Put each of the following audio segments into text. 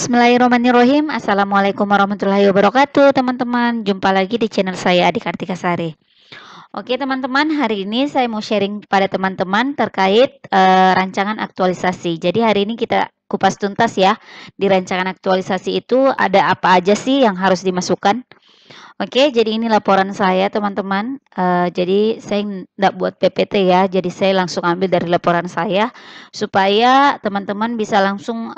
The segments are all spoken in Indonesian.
Bismillahirrahmanirrahim. Assalamualaikum warahmatullahi wabarakatuh, teman-teman. Jumpa lagi di channel saya Adik Kartika Sari. Oke, teman-teman, hari ini saya mau sharing pada teman-teman terkait rancangan aktualisasi. Jadi hari ini kita kupas tuntas ya. Di rancangan aktualisasi itu ada apa aja sih yang harus dimasukkan? Oke, jadi ini laporan saya teman-teman. Jadi saya nggak buat PPT ya, jadi saya langsung ambil dari laporan saya supaya teman-teman bisa langsung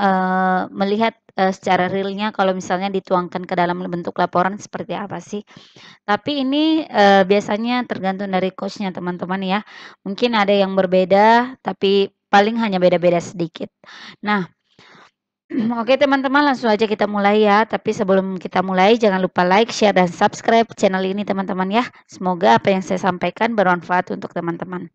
melihat secara realnya kalau misalnya dituangkan ke dalam bentuk laporan seperti apa sih. Tapi ini biasanya tergantung dari coach-nya teman-teman ya. Mungkin ada yang berbeda, tapi paling hanya beda-beda sedikit. Nah, oke teman-teman, langsung aja kita mulai ya. Tapi sebelum kita mulai, jangan lupa like, share, dan subscribe channel ini teman-teman ya. Semoga apa yang saya sampaikan bermanfaat untuk teman-teman.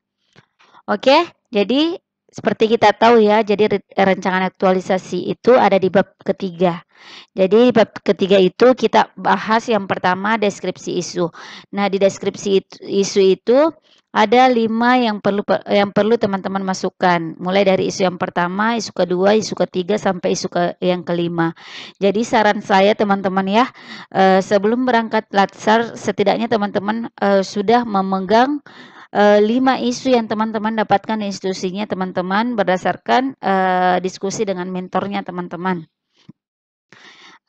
Oke, jadi seperti kita tahu ya, jadi rancangan aktualisasi itu ada di bab ketiga. Jadi bab ketiga itu kita bahas yang pertama deskripsi isu. Nah, di deskripsi isu itu ada 5 yang perlu teman-teman masukkan. Mulai dari isu yang pertama, isu kedua, isu ketiga sampai isu yang kelima. Jadi saran saya teman-teman ya, sebelum berangkat latsar setidaknya teman-teman sudah memegang 5 isu yang teman-teman dapatkan di institusinya teman-teman berdasarkan diskusi dengan mentornya teman-teman.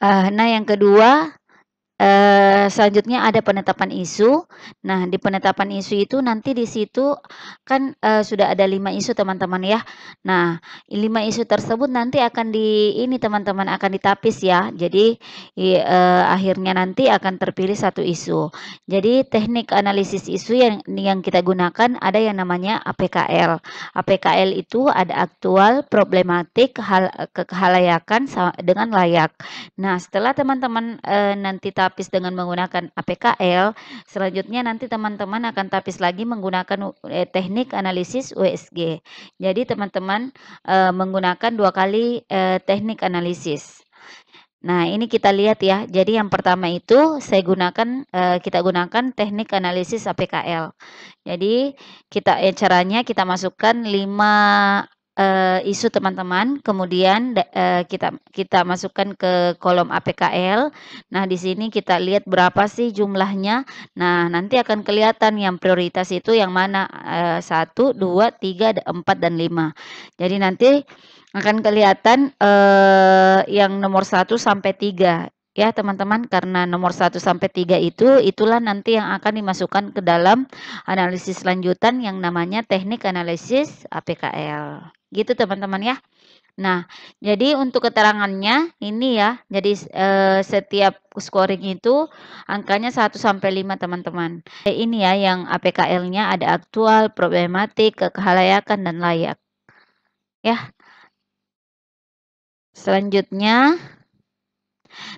Nah yang kedua, selanjutnya ada penetapan isu. Nah, di penetapan isu itu nanti di situ kan sudah ada 5 isu teman-teman ya. Nah, 5 isu tersebut nanti akan ini teman-teman akan ditapis ya. Jadi akhirnya nanti akan terpilih satu isu. Jadi teknik analisis isu yang kita gunakan ada yang namanya APKL. APKL itu ada aktual, problematik, kehalayakan dengan layak. Nah, setelah teman-teman nanti tapis dengan menggunakan APKL, selanjutnya nanti teman-teman akan tapis lagi menggunakan teknik analisis USG. Jadi teman-teman menggunakan 2 kali teknik analisis. Nah, ini kita lihat ya. Jadi yang pertama itu kita gunakan teknik analisis APKL. Jadi caranya kita masukkan 5 isu teman-teman, kemudian kita masukkan ke kolom APKL. Nah, di sini kita lihat berapa sih jumlahnya. Nah, nanti akan kelihatan yang prioritas itu yang mana 1, 2, 3, 4, dan 5. Jadi nanti akan kelihatan yang nomor 1 sampai 3 ya teman-teman, karena nomor 1 sampai 3 itulah nanti yang akan dimasukkan ke dalam analisis lanjutan yang namanya teknik analisis APKL. Gitu teman-teman ya. Nah, jadi untuk keterangannya ini ya. Jadi setiap scoring itu angkanya 1 sampai 5 teman-teman. Ini ya yang APKL-nya ada aktual, problematik, kehalayakan, dan layak. Ya. Selanjutnya,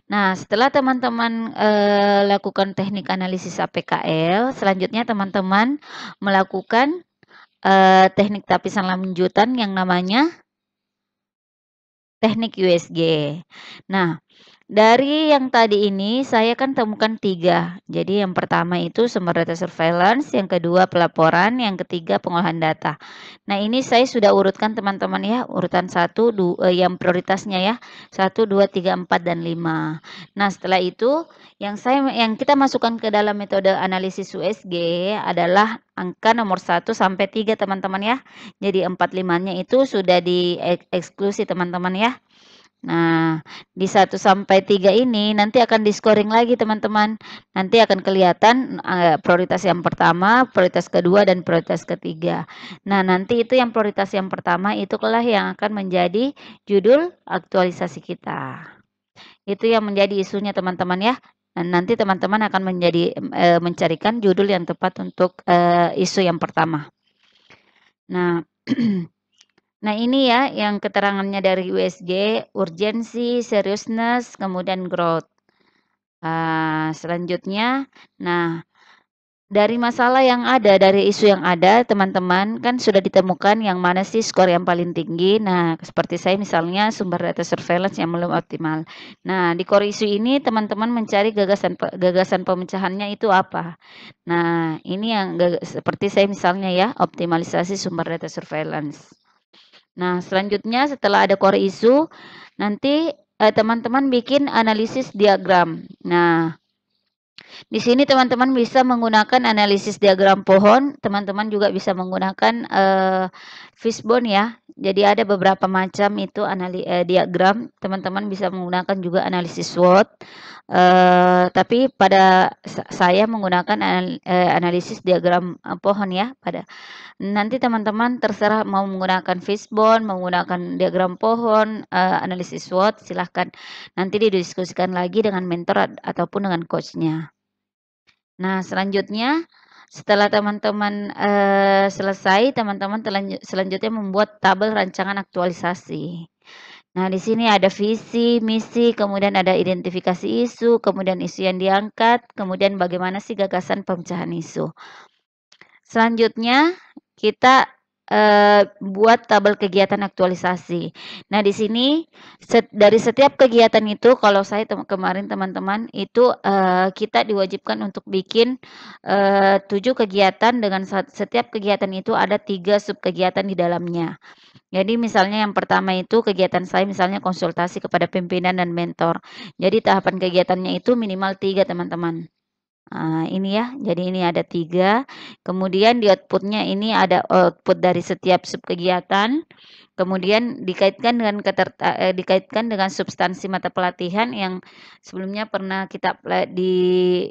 nah setelah teman-teman lakukan teknik analisis APKL, selanjutnya teman-teman melakukan teknik tapisan lanjutan yang namanya teknik USG. Nah, dari yang tadi ini saya kan temukan 3. Jadi yang pertama itu sumber data surveillance, yang kedua pelaporan, yang ketiga pengolahan data. Nah, ini saya sudah urutkan teman-teman ya, urutan 1, yang prioritasnya ya, 1, 2, 3, 4, dan 5. Nah, setelah itu yang kita masukkan ke dalam metode analisis USG adalah angka nomor 1 sampai 3 teman-teman ya. Jadi 4, 5-nya itu sudah dieksklusi teman-teman ya. Nah, di 1 sampai 3 ini nanti akan di-scoring lagi teman-teman. Nanti akan kelihatan prioritas yang pertama, prioritas kedua, dan prioritas ketiga. Nah, nanti itu yang prioritas yang pertama itulah yang akan menjadi judul aktualisasi kita. Itu yang menjadi isunya teman-teman ya. Dan nanti teman-teman akan mencarikan judul yang tepat untuk isu yang pertama. Nah, nah ini ya yang keterangannya dari USG, urgensi, seriousness, kemudian growth. Selanjutnya, nah dari masalah yang ada, dari isu yang ada teman-teman kan sudah ditemukan yang mana sih skor yang paling tinggi. Nah seperti saya misalnya sumber data surveillance yang belum optimal. Nah di core isu ini teman-teman mencari gagasan pemecahannya itu apa. Nah ini yang seperti saya misalnya ya, optimalisasi sumber data surveillance. Nah, selanjutnya setelah ada core isu, nanti teman-teman bikin analisis diagram. Nah, di sini teman-teman bisa menggunakan analisis diagram pohon, teman-teman juga bisa menggunakan fishbone ya. Jadi ada beberapa macam itu diagram, teman-teman bisa menggunakan juga analisis SWOT. Tapi pada saya menggunakan analisis diagram pohon ya. Nanti teman-teman terserah mau menggunakan fishbone, menggunakan diagram pohon, analisis SWOT, silahkan nanti didiskusikan lagi dengan mentor ataupun dengan coachnya. Nah, selanjutnya setelah teman-teman selesai, teman-teman selanjutnya membuat tabel rancangan aktualisasi. Nah, di sini ada visi, misi, kemudian ada identifikasi isu, kemudian isu yang diangkat, kemudian bagaimana sih gagasan pemecahan isu. Selanjutnya kita buat tabel kegiatan aktualisasi. Nah, di sini dari setiap kegiatan itu kalau saya kemarin teman-teman itu kita diwajibkan untuk bikin 7 kegiatan dengan setiap kegiatan itu ada 3 subkegiatan di dalamnya. Jadi misalnya yang pertama itu kegiatan saya misalnya konsultasi kepada pimpinan dan mentor. Jadi tahapan kegiatannya itu minimal 3 teman-teman. Ini ya, jadi ini ada 3, kemudian di output-nya ini ada output dari setiap subkegiatan, kemudian dikaitkan dengan substansi mata pelatihan yang sebelumnya pernah kita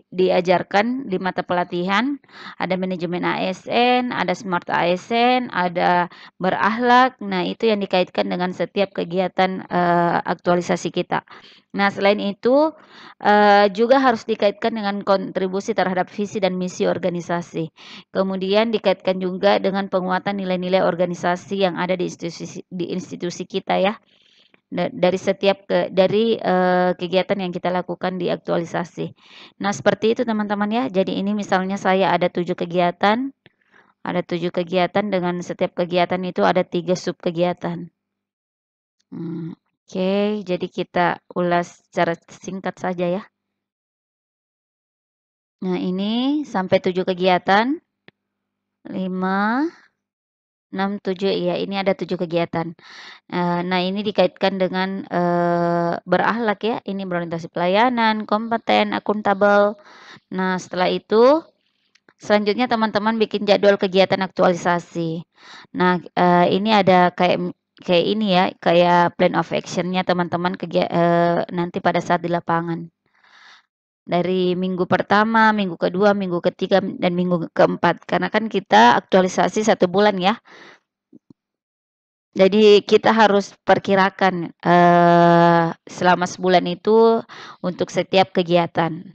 diajarkan di mata pelatihan, ada manajemen ASN, ada smart ASN, ada berakhlak. Nah, itu yang dikaitkan dengan setiap kegiatan aktualisasi kita. Nah, selain itu juga harus dikaitkan dengan kontribusi terhadap visi dan misi organisasi. Kemudian dikaitkan juga dengan penguatan nilai-nilai organisasi yang ada di institusi kita ya. Dari setiap kegiatan yang kita lakukan di aktualisasi. Nah, seperti itu teman-teman ya. Jadi ini misalnya saya ada 7 kegiatan. Ada 7 kegiatan dengan setiap kegiatan itu ada 3 subkegiatan. Oke, jadi kita ulas secara singkat saja ya. Nah, ini sampai 7 kegiatan. 5, 6, 7, iya ini ada 7 kegiatan. Nah, ini dikaitkan dengan berakhlak ya, ini berorientasi pelayanan, kompeten, akuntabel. Nah, setelah itu selanjutnya teman-teman bikin jadwal kegiatan aktualisasi. Nah, ini ada kayak ini ya, kayak plan of action-nya teman-teman nanti pada saat di lapangan. Dari minggu pertama, minggu kedua, minggu ketiga, dan minggu keempat. Karena kan kita aktualisasi 1 bulan ya. Jadi kita harus perkirakan selama sebulan itu untuk setiap kegiatan.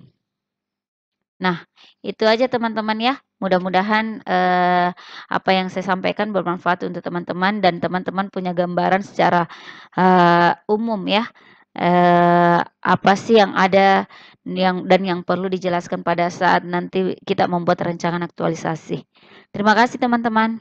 Nah, itu aja teman-teman ya. Mudah-mudahan apa yang saya sampaikan bermanfaat untuk teman-teman dan teman-teman punya gambaran secara umum ya. Apa sih yang ada yang perlu dijelaskan pada saat nanti kita membuat rancangan aktualisasi. Terima kasih teman-teman.